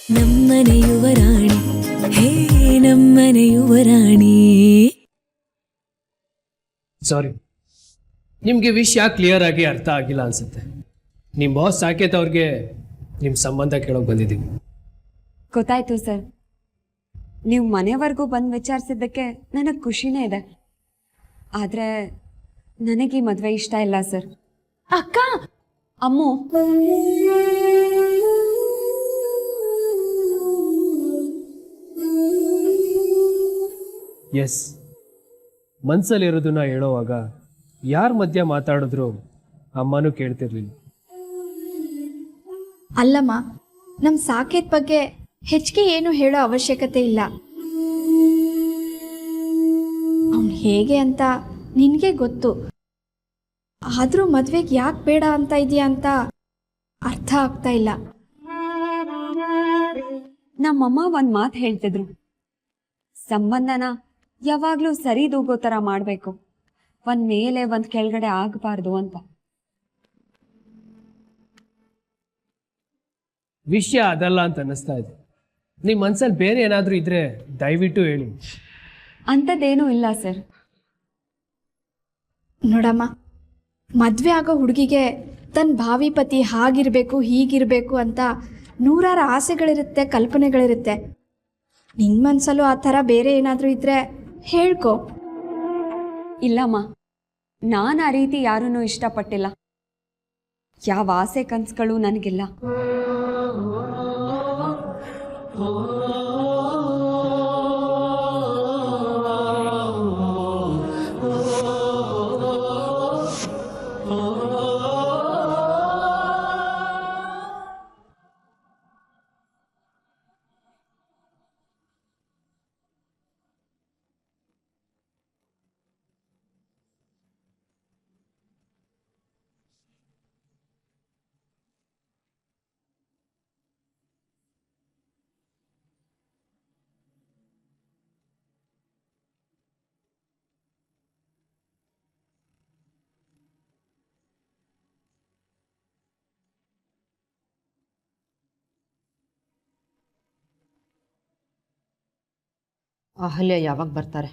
ನಮ್ಮನೆ ಯುವರಾಣಿ ಹೇ ನಮ್ಮನೆ ಯುವರಾಣಿ. ಸಾರಿ, ನಿಮಗೆ ವಿಷಯ ಕ್ಲಿಯರ್ ಆಗಿ ಅರ್ಥ ಆಗಿಲ್ಲ ಅನ್ಸುತ್ತೆ. ನಿಮ್ಮ ಬಾಸ್ ಸಾಕೇತ್ ಅವ್ರಿಗೆ ನಿಮ್ಮ ಸಂಬಂಧ ಕೇಳೋಕೆ ಬಂದಿದ್ದೀವಿ. ಗೊತ್ತಾಯ್ತು ಸರ್. ನೀವು ಮನೆವರೆಗೂ ಬಂದು ವಿಚಾರಿಸಿದ್ದಕ್ಕೆ ನನಗೆ ಖುಷಿನೇ ಇದೆ. ಆದರೆ ನನಗೆ ಈ ಮದುವೆ ಇಷ್ಟ ಇಲ್ಲ ಸರ್. ಅಕ್ಕ, ಅಮ್ಮು, ಎಸ್, ಮನಸ್ಸಲ್ಲಿರೋದನ್ನ ಹೇಳೋವಾಗ ಯಾರ ಮಧ್ಯ ಮಾತಾಡಿದ್ರು ಅಮ್ಮನೂ ಕೇಳ್ತಿರ್ಲಿಲ್ಲ. ಅಲ್ಲಮ್ಮ, ನಮ್ಮ ಸಾಕೇತ್ ಬಗ್ಗೆ ಹೆಚ್ಚಿಗೆ ಏನು ಹೇಳೋ ಅವಶ್ಯಕತೆ ಇಲ್ಲ. ಅವನು ಹೇಗೆ ಅಂತ ನಿನಗೆ ಗೊತ್ತು. ಆದರೂ ಮದುವೆಗೆ ಯಾಕೆ ಬೇಡ ಅಂತ ಇದೆಯಾ ಅಂತ ಅರ್ಥ ಆಗ್ತಾ ಇಲ್ಲ. ನಮ್ಮಮ್ಮ ಒಂದು ಮಾತು ಹೇಳ್ತಿದ್ರು, ಸಂಬಂಧನ ಯಾವಾಗಲೂ ಸರಿದೂಗೋ ಥರ ಮಾಡಬೇಕು, ಒಂದು ಮೇಲೆ ಒಂದು ಕೆಳಗಡೆ ಆಗಬಾರ್ದು ಅಂತ. ವಿಷಯ ಅದಲ್ಲ ಅಂತ ಅನ್ನಿಸ್ತಾ ಇದೆ. ನಿಮ್ಮ ಮನಸ್ಸಲ್ಲಿ ಬೇರೆ ಏನಾದರೂ ಇದ್ರೆ ದಯವಿಟ್ಟು ಹೇಳಿ. ಅಂಥದ್ದೇನೂ ಇಲ್ಲ ಸರ್. ನೋಡಮ್ಮ, ಮದುವೆ ಆಗೋ ಹುಡುಗಿಗೆ ತನ್ನ ಭಾವಿ ಪತಿ ಹಾಗಿರಬೇಕು ಹೀಗಿರಬೇಕು ಅಂತ ನೂರಾರು ಆಸೆಗಳಿರುತ್ತೆ, ಕಲ್ಪನೆಗಳಿರುತ್ತೆ. ನಿನ್ನ ಮನಸ್ಸಲ್ಲೂ ಆ ಥರ ಬೇರೆ ಏನಾದರೂ ಇದ್ದರೆ ಹೇಳ್ಕೊ. ಇಲ್ಲಮ್ಮ, ನಾನು ಆ ರೀತಿ ಯಾರನ್ನೂ ಇಷ್ಟಪಟ್ಟಿಲ್ಲ. ಯಾವ ಆಸೆ ಕನಸುಗಳು ನನಗಿಲ್ಲ. ಅಹಲ್ಯ ಯಾವಾಗ ಬರ್ತಾರೆ?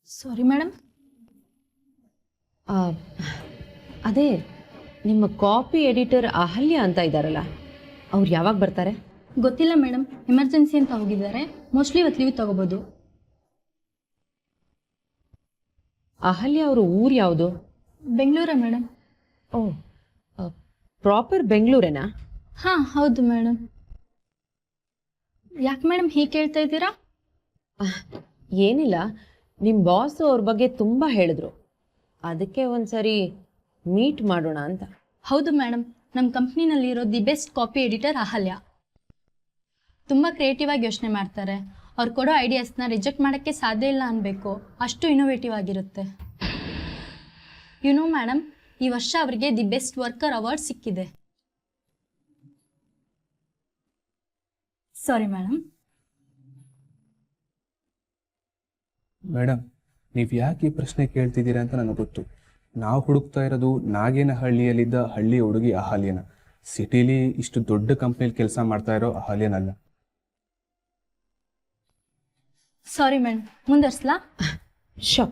Sorry madam. ಅದೇ ನಿಮ್ಮ ಕಾಪಿ ಎಡಿಟರ್ ಅಹಲ್ಯ ಅಂತ ಇದ್ದಾರಲ್ಲ, ಅವ್ರು ಯಾವಾಗ ಬರ್ತಾರೆ? ಗೊತ್ತಿಲ್ಲ ಮೇಡಮ್, ಎಮರ್ಜೆನ್ಸಿ ಅಂತ ಹೋಗಿದ್ದಾರೆ. ಮೋಸ್ಟ್ಲಿ ಇವತ್ತು ಲೀವ್ ತಗೋಬೋದು. ಅಹಲ್ಯ ಅವರು ಊರು ಯಾವುದು? ಬೆಂಗಳೂರೇ ಮೇಡಮ್. ಓ, ಪ್ರಾಪರ್ ಬೆಂಗಳೂರೇನಾ? ಹಾಂ ಹೌದು ಮೇಡಮ್. ಯಾಕೆ ಮೇಡಮ್ ಹೀಗೆ ಕೇಳ್ತಾ ಇದ್ದೀರಾ? ಏನಿಲ್ಲ, ನಿಮ್ಮ ಬಾಸ್ ಅವ್ರ ಬಗ್ಗೆ ತುಂಬ ಹೇಳಿದ್ರು, ಅದಕ್ಕೆ ಒಂದ್ಸರಿ ಮೀಟ್ ಮಾಡೋಣ ಅಂತ. ಹೌದು ಮೇಡಮ್, ನಮ್ಮ ಕಂಪ್ನಿನಲ್ಲಿರೋ the best copy editor Ahalya. ತುಂಬ ಕ್ರಿಯೇಟಿವ್ ಆಗಿ ಯೋಚನೆ ಮಾಡ್ತಾರೆ. ಅವ್ರು ಕೊಡೋ ಐಡಿಯಾಸ್ನ ರಿಜೆಕ್ಟ್ ಮಾಡೋಕ್ಕೆ ಸಾಧ್ಯ ಇಲ್ಲ ಅನ್ನಬೇಕು, ಅಷ್ಟು ಇನೋವೇಟಿವ್ ಆಗಿರುತ್ತೆ. ಮೇಡಮ್, ಈ ವರ್ಷ ಅವರಿಗೆ ದಿ ಬೆಸ್ಟ್ ವರ್ಕರ್ ಅವಾರ್ಡ್ ಸಿಕ್ಕಿದೆ. Sorry madam. ಮೇಡಮ್, ನೀವು ಯಾಕೆ ಈ ಪ್ರಶ್ನೆ ಕೇಳ್ತಿದ್ದೀರಾ ಅಂತ ನನಗೆ ಗೊತ್ತು. ನಾವು ಹುಡುಕ್ತಾ ಇರೋದು ನಾಗೇನಹಳ್ಳಿಯಲ್ಲಿದ್ದ ಹಳ್ಳಿ ಹುಡುಗಿ ಅಹಲ್ಯನ. ಸಿಟಿಲಿ ಇಷ್ಟು ದೊಡ್ಡ ಕಂಪ್ನಿಲಿ ಕೆಲಸ ಮಾಡ್ತಾ ಇರೋ ಅಹಲ್ಯನಲ್ಲ. ಸಾರಿ ಮೇಡಮ್, ಮುಂದುವರ್ಸ್ಲಾ? ಶೋ,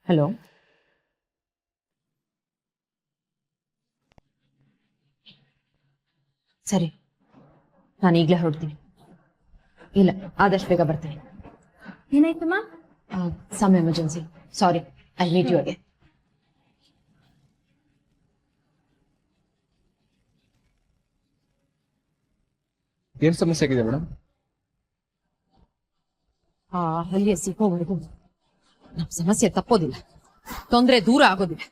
ಹಲೋ, ಸರಿ, ನಾನು ಈಗಲೇ ಹೊರಡ್ತೀನಿ. ಇಲ್ಲ, ಆದಷ್ಟು ಬೇಗ ಬರ್ತೀನಿ. ಏನಾಯ್ತು ma'am? Some emergency. Sorry, I meet you again. ಏನು ಸಮಸ್ಯೆ ಆಗಿದೆ ಮೇಡಮ್? ಅಲ್ಲಿಯೇ ಸಿಕ್ಕೋವರೆಗೂ ನಮ್ಮ ಸಮಸ್ಯೆ ತಪ್ಪೋದಿಲ್ಲ, ತೊಂದರೆ ದೂರ ಆಗೋದಿಲ್ಲ.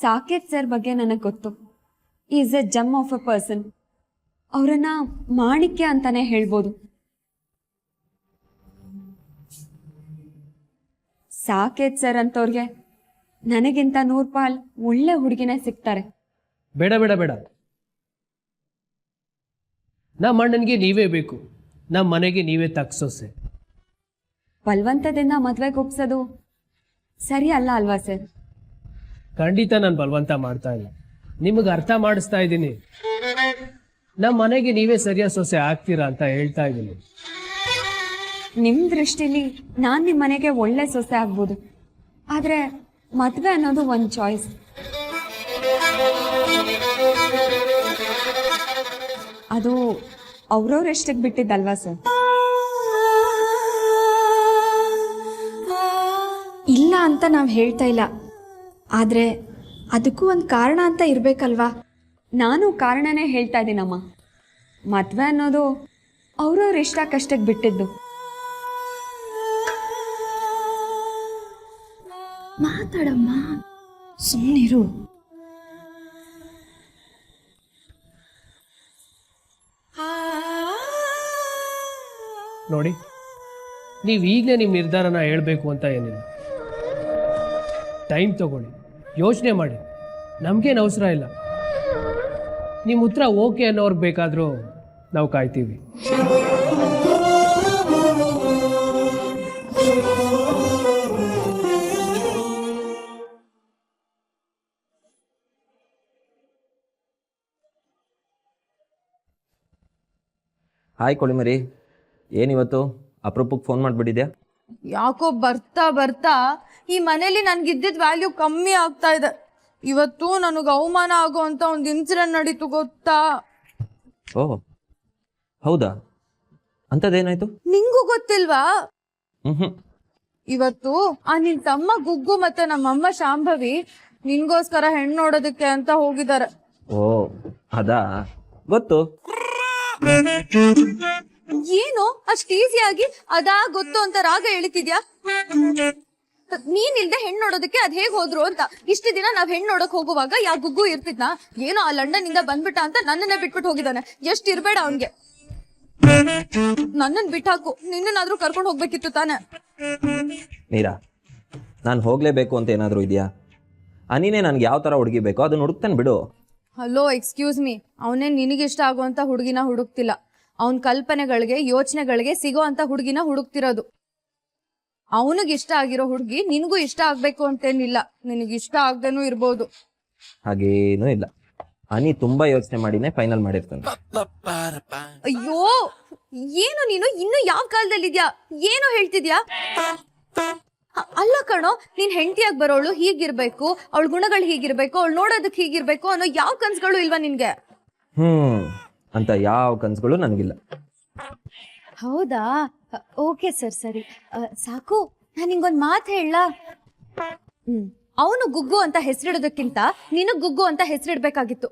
ಸಾಕೇತ್ ಸರ್ ಬಗ್ಗೆ ನನಗೆ ಗೊತ್ತು. Is A gem of A person. ಅವರನ್ನ ಮಾಣಿಕ್ಯ ಅಂತಾನೆ ಹೇಳ್ಬೋದು. ಸಾಕೇತ್ ಸರ್ ಅಂತವ್ರಿಗೆ ನನಗಿಂತ 100 ಪಾಲ್ ಒಳ್ಳೆ ಹುಡುಗಿನೇ ಸಿಗ್ತಾರೆ. ಬೇಡ ಬೇಡ ಬೇಡ, ನಮ್ಮ ಅಣ್ಣನಿಗೆ ನೀವೇ ಬೇಕು. ನಮ್ಮ ಮನೆಗೆ ನೀವೇ ತಗ್ಸೋಸೆ. ಬಲವಂತದಿಂದ ಮದ್ವೆಗೆ ಒಪ್ಸೋದು ಸರಿ ಅಲ್ಲ ಅಲ್ವಾ ಸರ್? ಖಂಡಿತ ನಾನು ಬಲವಂತ ಮಾಡ್ತಾ ಇಲ್ಲ, ನಿಮಗೆ ಅರ್ಥ ಮಾಡಿಸ್ತಾ ಇದ್ದೀನಿ. ನಮ್ಮ ಮನೆಗೆ ನೀವೇ ಸರಿಯಾದ ಸೊಸೆ ಆಗ್ತೀರಾ ಅಂತ ಹೇಳ್ತಾ ಇದ್ದೀನಿ. ನಿಮ್ಮ ದೃಷ್ಟಿಲಿ ನಾನು ನಿಮ್ಮ ಮನೆಗೆ ಒಳ್ಳೆ ಸೊಸೆ ಆಗ್ಬೋದು, ಆದರೆ ಮದುವೆ ಅನ್ನೋದು ಒಂದು ಚಾಯ್ಸ್. ಅದು ಅವ್ರವ್ರೆಷ್ಟಕ್ಕೆ ಬಿಟ್ಟಿದ್ದಲ್ವಾ ಸರ್? ಇಲ್ಲ ಅಂತ ನಾವು ಹೇಳ್ತಾ ಇಲ್ಲ, ಆದರೆ ಅದಕ್ಕೂ ಒಂದು ಕಾರಣ ಅಂತ ಇರಬೇಕಲ್ವಾ? ನಾನು ಕಾರಣನೇ ಹೇಳ್ತಾ ಇದ್ದೀನಮ್ಮ. ಮದುವೆ ಅನ್ನೋದು ಅವ್ರವ್ರ ಇಷ್ಟಕ್ಕಷ್ಟಕ್ಕೆ ಬಿಟ್ಟಿದ್ದು. ಮಾತಾಡಮ್ಮ, ಸುಮ್ಮನಿರು. ನೋಡಿ, ನೀವು ಈಗಲೇ ನಿಮ್ಮ ನಿರ್ಧಾರನ ಹೇಳಬೇಕು ಅಂತ ಏನಿಲ್ಲ. ಟೈಮ್ ತಗೊಳ್ಳಿ, ಯೋಚನೆ ಮಾಡಿ, ನಮಗೇನು ಅವಸರ ಇಲ್ಲ. ನಿಮ್ಮ ಉತ್ತರ ಓಕೆ ಅನ್ನೋರ್ಗೆ ಬೇಕಾದರೂ ನಾವು ಕಾಯ್ತೀವಿ. ಹಾಯ್ ಕೊಳಿಮರಿ, ಏನಿವತ್ತು ಅಪರೂಪಕ್ಕೆ ಫೋನ್ ಮಾಡಿಬಿಟ್ಟಿದ್ಯಾ? ಯಾಕೋ ಬರ್ತಾ ಬರ್ತಾ ಈ ಮನೇಲಿ ನನ್ಗಿದ್ದಿದ್ ವ್ಯಾಲ್ಯೂ ಕಮ್ಮಿ ಆಗ್ತಾ ಇದೆ. ಇವತ್ತು ನನಗೆ ಅವಮಾನ ಆಗೋ ಅಂತ ಒಂದು ಇನ್ಸಿಡೆಂಟ್ ನಡೀತು ಗೊತ್ತಾ? ಓಹ್ ಹೌದಾ? ಅಂಥದ್ದೇನಾಯ್ತು? ನಿಂಗೂ ಗೊತ್ತಿಲ್ವಾ? ಹ್ಞೂ. ಇವತ್ತು ನಿನ್ ತಮ್ಮ ಗುಗ್ಗು ಮತ್ತೆ ನಮ್ಮಮ್ಮ ಶಾಂಭವಿ ನಿನ್ಗೋಸ್ಕರ ಹೆಣ್ಣು ನೋಡೋದಕ್ಕೆ ಅಂತ ಹೋಗಿದ್ದಾರೆ. ಓ ಅದಾ, ಗೊತ್ತು. ಏನು ಅಷ್ಟ್ ಈಸಿಯಾಗಿ ಅದಾ ಗೊತ್ತು ಅಂತ ರಾಗ ಎಳಿತಿದ್ಯಾ? ನೀನ್ ಇಲ್ದೆ ಹೆಣ್ಣು ನೋಡೋದಕ್ಕೆ ಅದ್ ಹೇಗ್ ಹೋದ್ರು ಅಂತ. ಇಷ್ಟು ದಿನ ನಾವ್ ಹೆಣ್ಣು ನೋಡಕ್ ಹೋಗುವಾಗ ಯಾ ಗುಗ್ಗು ಇರ್ತಿದ್ನ? ಏನೋ ಆ ಲಂಡನ್ ಇಂದ ಬಂದ್ಬಿಟ್ಟ ಅಂತ ನನ್ನನ್ನೇ ಬಿಟ್ಬಿಟ್ಟು ಹೋಗಿದ್ದಾನೆ. ಎಷ್ಟ್ ಇರ್ಬೇಡ ಅವನ್ಗೆ. ನನ್ನನ್ ಬಿಟ್ಟಾಕು, ನಿನ್ನನ್ನಾದ್ರೂ ಕರ್ಕೊಂಡು ಹೋಗ್ಬೇಕಿತ್ತು ತಾನೆ. ಮೀರಾ, ನಾನು ಹೋಗ್ಲೇಬೇಕು ಅಂತ ಏನಾದರೂ ಇದೆಯಾ? ಅನಿನೇ ನನ್ಗೆ ಯಾವ ಥರ ಹುಡುಗಿ ಬೇಕೋ ಅದನ್ನ ಹುಡುಕ್ತಾನೆ ಬಿಡು. ಹಲೋ, ಎಕ್ಸ್ಕ್ಯೂಸ್ ಮೀ, ಅವನೇ ನಿನಗಿಷ್ಟ ಆಗುವಂತ ಹುಡುಗಿನ ಹುಡುಕ್ತಿಲ್ಲ. ಅವನ್ ಕಲ್ಪನೆಗಳಿಗೆ ಯೋಚನೆಗಳಿಗೆ ಸಿಗೋ ಅಂತ ಹುಡುಗಿನ ಹುಡುಕ್ತಿರೋದು. ಅವನಿಗಿಷ್ಟ ಆಗಿರೋ ಹುಡುಗಿ ನಿನಗೂ ಇಷ್ಟ ಆಗ್ಬೇಕು ಅಂತೇನಿಲ್ಲ, ನಿನಗಿಷ್ಟ ಆಗ್ದೇನೂ ಇರ್ಬೋದು. ಹಾಗೇನೂ ಇಲ್ಲ, ಅನಿ ತುಂಬಾ ಯೋಚನೆ ಮಾಡಿನೇ ಫೈನಲ್ ಮಾಡಿರ್ತಾನೆ. ಅಯ್ಯೋ, ಏನು ನೀನು ಇನ್ನು ಯಾವ ಕಾಲದಲ್ಲಿದ್ಯಾ? ಏನು ಹೇಳ್ತಿದ್ಯಾ? ಅಲ್ಲ ಕಣೋ, ನೀನ್ ಹೆಂಡತಿಯಾಗಿ ಬರೋಳು ಹೀಗಿರ್ಬೇಕು, ಅವಳ ಗುಣಗಳು ಹೀಗಿರ್ಬೇಕು, ಅವಳು ನೋಡೋದಕ್ಕೆ ಹೀಗಿರ್ಬೇಕು ಅನ್ನೋ ಯಾವ ಕನ್ಸುಗಳು ಇಲ್ವಾ ನಿನ್ಗೆ? ಅಂತ ಯಾವ ಕನ್ಸುಗಳು ನನಗಿಲ್ಲ. ಹೌದಾ? ಓಕೆ ಸರ್, ಸರಿ ಸಾಕು. ನಾನು ನಿಂಗೊಂದು ಮಾತು ಹೇಳ. ಅವನು ಗುಗ್ಗು ಅಂತ ಹೆಸರಿಡೋದಕ್ಕಿಂತ ನೀನು ಗುಗ್ಗು ಅಂತ ಹೆಸರಿಡ್ಬೇಕಾಗಿತ್ತು.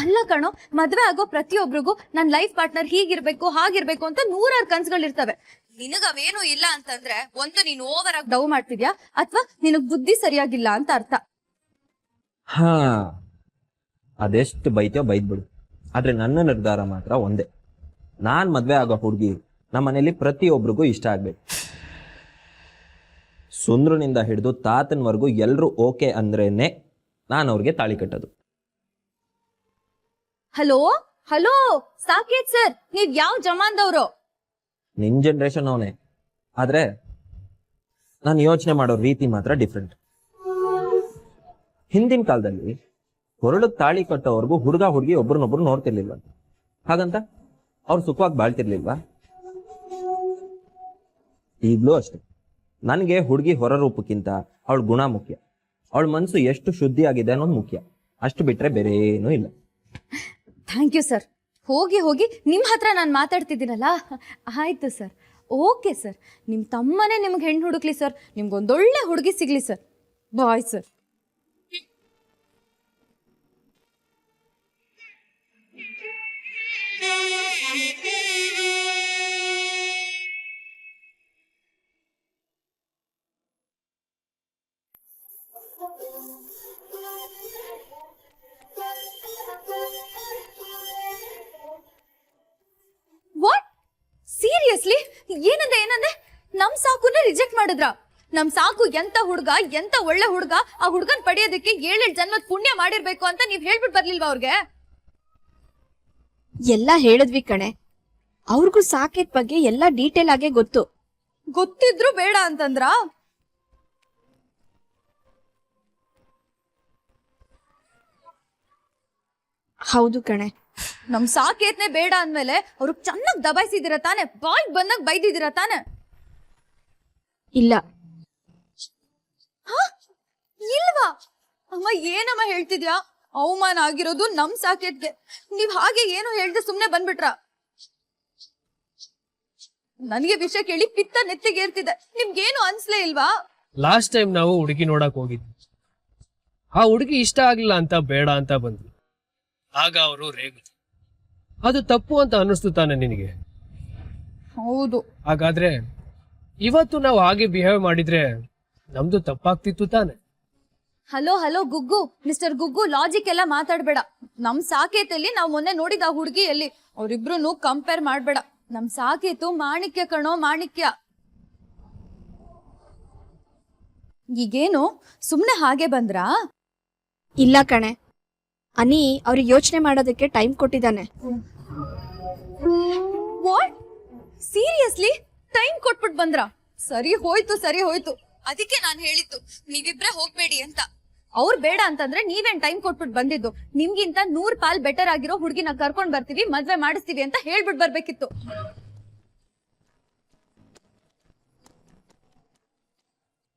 ಅಲ್ಲ ಕಣೋ, ಮದ್ವೆ ಆಗೋ ಪ್ರತಿಯೊಬ್ರಿಗೂ ನನ್ನ ಲೈಫ್ ಪಾರ್ಟ್ನರ್ ಹೀಗಿರ್ಬೇಕು ಹಾಗಿರ್ಬೇಕು ಅಂತ 100 ಕನ್ಸುಗಳಿರ್ತವೆ. ನಿನಗವೇನು ಇಲ್ಲ ಅಂತಂದ್ರೆ ಒಂದು ನೀನು ಓವರ್ ಆಗಿ ಡವ್ ಮಾಡ್ತಿದ್ಯಾ, ಅಥವಾ ನಿನಗ್ ಬುದ್ಧಿ ಸರಿಯಾಗಿಲ್ಲ ಅಂತ ಅರ್ಥ. ಹಾ, ಅದೆಷ್ಟು ಬೈತೋ ಬೈದ್ಬಿಡು, ಆದ್ರೆ ನನ್ನ ನಿರ್ಧಾರ ಮಾತ್ರ ಒಂದೇ. ನಾನ್ ಮದ್ವೆ ಆಗೋ ಹುಡುಗಿ ನಮ್ಮ ಮನೇಲಿ ಪ್ರತಿಯೊಬ್ರಿಗೂ ಇಷ್ಟ ಆಗ್ಬೇಕು. ಸುಂದ್ರನಿಂದ ಹಿಡಿದು ತಾತನ್ವರೆಗೂ ಎಲ್ರು ಓಕೆ ಅಂದ್ರೇನೆ ನಾನು ಅವ್ರಿಗೆ ತಾಳಿ ಕಟ್ಟೋದು. ಹಲೋ ಹಲೋ, ಸಾಕೇತ್ ಸರ್, ನೀವ್ ಯಾವ ಜಮಾನ್ದವ್ರು? ನಿನ್ ಜನರೇಷನ್ ಅವನೇ, ಆದ್ರೆ ನಾನು ಯೋಚನೆ ಮಾಡೋ ರೀತಿ ಮಾತ್ರ ಡಿಫ್ರೆಂಟ್. ಹಿಂದಿನ ಕಾಲದಲ್ಲಿ ಹೊರಳಗ್ ತಾಳಿ ಕಟ್ಟೋವರೆಗೂ ಹುಡುಗ ಹುಡುಗಿ ಒಬ್ರನ್ನೊಬ್ರು ನೋಡ್ತಿರ್ಲಿಲ್ವ, ಹಾಗಂತ ಅವ್ರು ಸುಖವಾಗಿ ಬಾಳ್ತಿರ್ಲಿಲ್ವಾ? ಈಗ್ಲೂ ಅಷ್ಟೆ, ನನಗೆ ಹುಡುಗಿ ಹೊರ ರೂಪಕ್ಕಿಂತ ಅವಳ ಗುಣ ಮುಖ್ಯ, ಅವಳ ಮನಸ್ಸು ಎಷ್ಟು ಶುದ್ಧಿ ಆಗಿದೆ ಅನ್ನೋದು ಮುಖ್ಯ. ಅಷ್ಟು ಬಿಟ್ರೆ ಬೇರೆ ಏನೂ ಇಲ್ಲ. Thank you sir. ಹೋಗಿ ಹೋಗಿ ನಿಮ್ಮ ಹತ್ರ ನಾನು ಮಾತಾಡ್ತಿದ್ದೀನಲ್ಲ. ಆಯ್ತು ಸರ್, ಓಕೆ ಸರ್. ನಿಮ್ಮ ತಮ್ಮನೇ ನಿಮ್ಗೆ ಹೆಣ್ಣು ಹುಡುಕ್ಲಿ ಸರ್, ನಿಮ್ಗೊಂದೊಳ್ಳೆ ಹುಡುಗಿ ಸಿಗ್ಲಿ sir. Bye sir. What? Seriously? ಏನಂದೆ? ನಮ್ ಸಾಕುನ ರಿಜೆಕ್ಟ್ ಮಾಡಿದ್ರ? ನಮ್ ಸಾಕು ಎಂತ ಹುಡ್ಗ, ಎಂತ ಒಳ್ಳೆ ಹುಡ್ಗ, ಆ ಹುಡ್ಗನ್ ಪಡೆಯೋದಕ್ಕೆ 7 ಜನ್ಮದ ಪುಣ್ಯ ಮಾಡಿರ್ಬೇಕು ಅಂತ ನೀವ್ ಹೇಳ್ಬಿಟ್ಟು ಬರ್ಲಿಲ್ವಾ ಅವ್ರಿಗೆ? ಎಲ್ಲ ಹೇಳಿದ್ವಿ ಕಣೆ, ಅವ್ರಿಗೂ ಸಾಕೇತ್ ಬಗ್ಗೆ ಎಲ್ಲ ಡೀಟೇಲ್ ಆಗೇ ಗೊತ್ತು. ಗೊತ್ತಿದ್ರು ಬೇಡ ಅಂತಂದ್ರ? ಹೌದು ಕಣೆ. ನಮ್ ಸಾಕೇತ್ನೆ ಬೇಡ ಅಂದ್ಮೇಲೆ ಅವ್ರಿಗೆ ಚೆನ್ನಾಗ್ ದಬಾಯಿಸಿದಿರ ತಾನೆ, ಬಾಯ್ ಬಂದಾಗ ಬೈದಿದಿರ ತಾನೆ? ಇಲ್ಲ. ಇಲ್ವಾ? ಅಮ್ಮ ಏನಮ್ಮ ಹೇಳ್ತಿದ್ಯಾ? ಅವಮಾನ ಆಗಿರೋದು ನಮ್ ಸಾಕೇತ್ಗೆ. ನೀವ್ ಹಾಗೆ ಏನು ಹೇಳ್ದೆ ಸುಮ್ನೆ ಬಂದ್ಬಿಟ್ರ? ನನಗೆ ವಿಷಯ ಕೇಳಿ ಪಿತ್ತ ನೆತ್ತಿಗೆ ಏರ್ತಿದೆ. ನಿಮ್ಗೇನು ಅನ್ಸ್ಲೇ ಇಲ್ವಾ? ಲಾಸ್ಟ್ ಟೈಮ್ ನಾವು ಹುಡುಗಿ ನೋಡಕ್ ಹೋಗಿದ್ವಿ. ಆ ಹುಡುಗಿ ಇಷ್ಟ ಆಗ್ಲಿಲ್ಲ ಅಂತ ಬೇಡ ಅಂತ ಬಂದ್ವಿ. ಆಗ ಅವರು ರೇಗಿದ್ರು. ಅದು ತಪ್ಪು ಅಂತ ಅನ್ನಿಸ್ತು ತಾನೆ ನಿನಗೆ? ಹೌದು. ಹಾಗಾದ್ರೆ ಇವತ್ತು ನಾವು ಹಾಗೆ ಬಿಹೇವ್ ಮಾಡಿದ್ರೆ ನಮ್ದು ತಪ್ಪಾಗ್ತಿತ್ತು ತಾನೆ? ಹಲೋ ಹಲೋ ಗುಗ್ಗು, ಮಿಸ್ಟರ್ ಗುಗ್ಗು, ಲಾಜಿಕ್ ಎಲ್ಲ ಮಾತಾಡ್ಬೇಡ. ನಮ್ ಸಾಕೇತಲ್ಲಿ ನಾವ್ ಮೊನ್ನೆ ನೋಡಿದ ಆ ಹುಡುಗಿಯಲ್ಲಿ ಅವ್ರಿಬ್ರು ಕಂಪೇರ್ ಮಾಡ್ಬೇಡ. ನಮ್ ಸಾಕೇತು ಮಾಣಿಕ್ಯ ಕಣೋ, ಮಾಣಿಕ್ಯ. ಈಗೇನು ಸುಮ್ನೆ ಹಾಗೆ ಬಂದ್ರಾ? ಇಲ್ಲ ಕಣೆ, ಅನಿ ಅವ್ರಿಗೆ ಯೋಚನೆ ಮಾಡೋದಕ್ಕೆ ಟೈಮ್ ಕೊಟ್ಟಿದ್ದಾನೆ. ವಾಟ್? ಸೀರಿಯಸ್ಲಿ ಟೈಮ್ ಕೊಟ್ಬಿಟ್ ಬಂದ್ರ? ಸರಿ ಹೋಯ್ತು, ಸರಿ ಹೋಯ್ತು. ಅದಕ್ಕೆ ನಾನ್ ಹೇಳಿತ್ತು ನೀವಿಬ್ರೆ ಹೋಗ್ಬೇಡಿ ಅಂತ. ಅವ್ರು ಬೇಡ ಅಂತಂದ್ರೆ ನೀವೇನ್ ಟೈಮ್ ಕೊಟ್ಬಿಟ್ ಬಂದಿದ್ದು? ನಿಮ್ಗಿಂತ 100 ಪಾಲ್ ಬೆಟರ್ ಆಗಿರೋ ಹುಡುಗಿನ ಕರ್ಕೊಂಡ್ ಬರ್ತೀವಿ, ಮದ್ವೆ ಮಾಡಿಸ್ತೀವಿ ಅಂತ ಹೇಳ್ಬಿಟ್ ಬರ್ಬೇಕಿತ್ತು.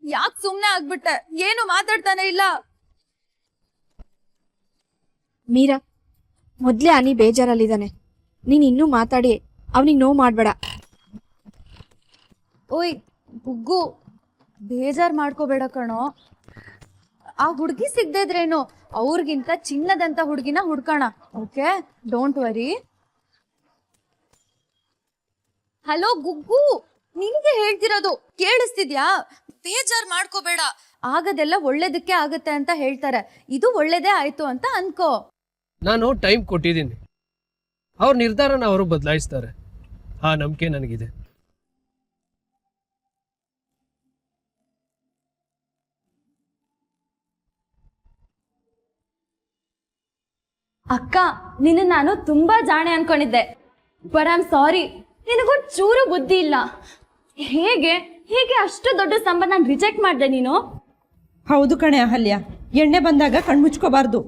ಯಾಕೆ ಸುಮ್ನೆ ಆಗ್ಬಿಟ್ಟೆ? ಏನು ಮಾತಾಡ್ತಾನೆ ಇಲ್ಲ. ಮೀರಾ, ಮೊದ್ಲೇ ಅನಿ ಬೇಜಾರಲ್ಲಿದ್ದಾನೆ. ನೀನ್ ಇನ್ನೂ ಮಾತಾಡಿ ಅವನಿಗೆ ನೋವು ಮಾಡ್ಬೇಡ. ಓಯ್ ಗುಗ್ಗು, ಬೇಜಾರ್ ಮಾಡ್ಕೋಬೇಡ ಕಣೋ. ಆ ಹುಡ್ಗಿ ಸಿಗ್ದೇದ್ರೇನು, ಅವ್ರಿಗಿಂತ ಚಿನ್ನದಂತ ಹುಡ್ಗಿನ ಹುಡ್ಕೋಣ. Okay, don't worry. ಹಲೋ ಗುಗ್ಗು, ನಿನ್ಗೆ ಹೇಳ್ತಿರೋದು ಕೇಳಿಸ್ತಿದ್ಯಾ? ಬೇಜಾರ್ ಮಾಡ್ಕೋಬೇಡ. ಆಗದೆಲ್ಲ ಒಳ್ಳೇದಕ್ಕೆ ಆಗತ್ತೆ ಅಂತ ಹೇಳ್ತಾರೆ. ಇದು ಒಳ್ಳೇದೇ ಆಯ್ತು ಅಂತ ಅನ್ಕೋ. ನಾನು ಟೈಮ್ ಕೊಟ್ಟಿದ್ದೀನಿ. ಅವ್ರ ನಿರ್ಧಾರನ ಅವರು ಬದಲಾಯಿಸ್ತಾರೆ. ಆ ನಂಬಿಕೆ ನನಗಿದೆ. ಅಕ್ಕ, ನಿನ್ನ ನಾನು ತುಂಬಾ ಜಾಣೆ ಅನ್ಕೊಂಡಿದ್ದೆ. ಬಟ್ ಐ ಆಮ್ ಸಾರಿ, ನಿನಗೊಂದು ಚೂರು ಬುದ್ಧಿ ಇಲ್ಲ. ಹೇಗೆ ಹೇಗೆ ಅಷ್ಟು ದೊಡ್ಡ ಸಂಬಂಧ ರಿಜೆಕ್ಟ್ ಮಾಡಿದೆ ನೀನು? ಹೌದು ಕಣೆ ಅಹಲ್ಯ, ಎಣ್ಣೆ ಬಂದಾಗ ಕಣ್ಮುಚ್ಕೋಬಾರ್ದು.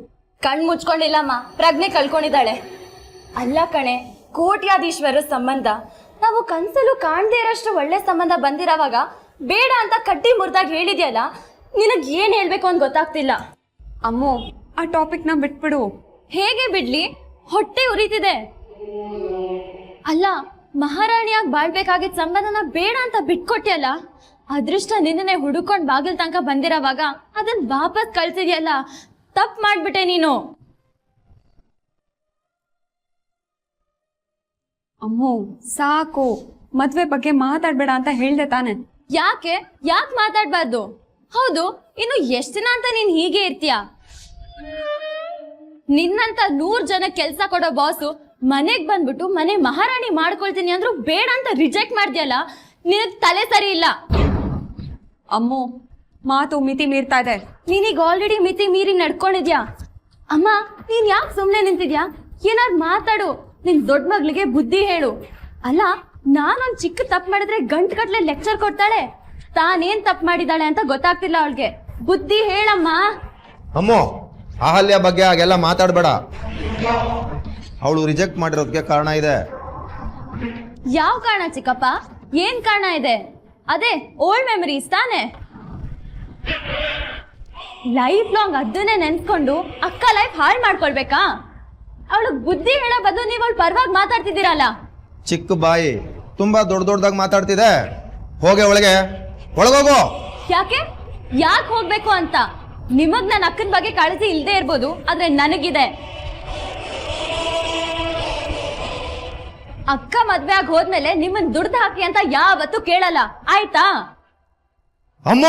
ಕಣ್ ಮುಚ್ಕೊಂಡಿಲ್ಲಮ್ಮ, ಪ್ರಜ್ಞೆ ಕಳ್ಕೊಂಡಿದ್ದಾಳೆ. ಅಲ್ಲ ಕಣೆ, ಕೋಟ್ಯಾಧೀಶ್ವರ ಸಂಬಂಧ. ನಾವು ಕನ್ಸಲು ಕಾಣದೇ ಇರೋಷ್ಟು ಒಳ್ಳೆ ಸಂಬಂಧ ಬಂದಿರೋವಾಗ ಬೇಡ ಅಂತ ಕಟ್ಟಿ ಮುರಿದಾಗ ಹೇಳಿದ್ಯಲ್ಲ, ನಿನಗ್ ಏನ್ ಹೇಳ್ಬೇಕು ಅಂತ ಗೊತ್ತಾಗ್ತಿಲ್ಲ. ಅಮ್ಮು, ಆ ಟಾಪಿಕ್ ನ ಬಿಟ್ಬಿಡು. ಹೇಗೆ ಬಿಡ್ಲಿ? ಹೊಟ್ಟೆ ಉರಿತಿದೆ. ಅಲ್ಲ, ಮಹಾರಾಣಿಯಾಗಿ ಬಾಳ್ಬೇಕಾಗಿದ್ದ ಸಂಬಂಧನ ಬೇಡ ಅಂತ ಬಿಟ್ಕೊಟ್ಟಿಯಲ್ಲ. ಅದೃಷ್ಟ ನಿನ್ನೆ ಹುಡುಕೊಂಡ್ ಬಾಗಿಲ್ ತನಕ ಬಂದಿರೋವಾಗ ಅದನ್ನ ವಾಪಸ್ ಕಳ್ಸಿದ್ಯಲ್ಲ, ತಪ್ಪು ಮಾಡ್ಬಿಟ್ಟೆ ನೀನು. ಅಮ್ಮು ಸಾಕು, ಮದ್ವೆ ಬಗ್ಗೆ ಮಾತಾಡ್ಬೇಡ ಅಂತ ಹೇಳ್ದೆ ತಾನೆ. ಯಾಕೆ ಮಾತಾಡ್ಬಾರ್ದು? ಹೌದು, ಇನ್ನು ಎಷ್ಟು ದಿನ ಅಂತ ನೀನ್ ಹೀಗೆ ಇರ್ತೀಯ? ನಿನ್ನಂತ 100 ಜನ ಕೆಲ್ಸ ಕೊಡೋ ಬಾಸು ಮನೆಗ್ ಬಂದ್ಬಿಟ್ಟು ಮನೆ ಮಹಾರಾಣಿ ಮಾಡ್ಕೊಳ್ತೀನಿ ಅಂದ್ರು ಬೇಡ ಅಂತ ರಿಜೆಕ್ಟ್ ಮಾಡ್ದ್ಯಲ್ಲ, ನಿನಗ್ ತಲೆ ಸರಿ ಇಲ್ಲ. ಅಮ್ಮು, ಮಾತು ಮಿತಿ ಮೀರ್ತಾ ಇದೆ. ನೀನೀಗ ಆಲ್ರೆಡಿ ಮಿತಿ ಮೀರಿ ನಡ್ಕೊಂಡಿದ್ಯಾ. ಅಮ್ಮ, ನೀನ್ ಯಾಕೆ ಸುಮ್ನೆ ನಿಂತಿದ್ಯಾ? ಏನಾದ್ರು ಮಾತಾಡು. ನಿನ್ ದೊಡ್ಡ ಮಗಳಿಗೆ ಬುದ್ಧಿ ಹೇಳು. ಅಲ್ಲ, ನಾನೊಂದ್ ಚಿಕ್ಕ ತಪ್ಪು ಮಾಡಿದ್ರೆ ಗಂಟುಗಟ್ಲೆ ಲೆಕ್ಚರ್ ಕೊಡ್ತಾಳೆ. ತಾನೇನ್ ತಪ್ಪು ಮಾಡಿದಾಳೆ ಅಂತ ಗೊತ್ತಾಗ್ತಿಲ್ಲ ಅವಳಿಗೆ. ಬುದ್ಧಿ ಹೇಳಮ್ಮ. ಅಮ್ಮೋ, ಅಹಲ್ಯ ಬಗ್ಗೆ ಹಾಗೆಲ್ಲ ಮಾತಾಡಬೇಡ. ಅವಳು ರಿಜೆಕ್ಟ್ ಮಾಡಿರೋದಕ್ಕೆ ಕಾರಣ ಇದೆ. ಯಾವ ಕಾರಣ ಚಿಕ್ಕಪ್ಪ? ಏನ್ ಕಾರಣ ಇದೆ? ಅದೇ ಓಲ್ಡ್ ಮೆಮರೀಸ್ ತಾನೆ. ಲೈಫ್ ಲಾಂಗ್ ಅದನ್ನೇ ನೆನ್ಸ್ಕೊಂಡು ಅಕ್ಕ ಲೈಫ್ ಹಾಳು ಮಾಡ್ಕೊಳ್ಬೇಕಾ? ಅವಳಿಗೆ ಬುದ್ಧಿ ಹೇಳೋ ಬದಲು ನೀವು ಅವಳು ಪರವಾಗಿ ಮಾತಾಡ್ತಿದ್ದೀರಲ್ಲ. ಚಿಕ್ಕ ಬಾಯಿ ತುಂಬಾ ದೊಡ್ಡದಾಗಿ ಮಾತಾಡ್ತಿದೆ. ಹೋಗೆ ಒಳಗೆ, ಒಳಗೋಗು. ಯಾಕೆ ಹೋಗ್ಬೇಕು ಅಂತ? ನಿಮಗ್ ನನ್ನ ಅಕ್ಕನ ಬಗ್ಗೆ ಕಾಳಜಿ ಇಲ್ಲದೆ ಇರ್ಬೋದು, ಆದ್ರೆ ನನಗಿದೆ. ಅಕ್ಕ ಮದ್ವೆ ಆಗಿ ಹೋದ್ಮೇಲೆ ನಿಮ್ಮನ್ ದುಡ್ದು ಹಾಕಿ ಅಂತ ಯಾವತ್ತೂ ಕೇಳಲ್ಲ, ಆಯ್ತಾ? ಅಮ್ಮ,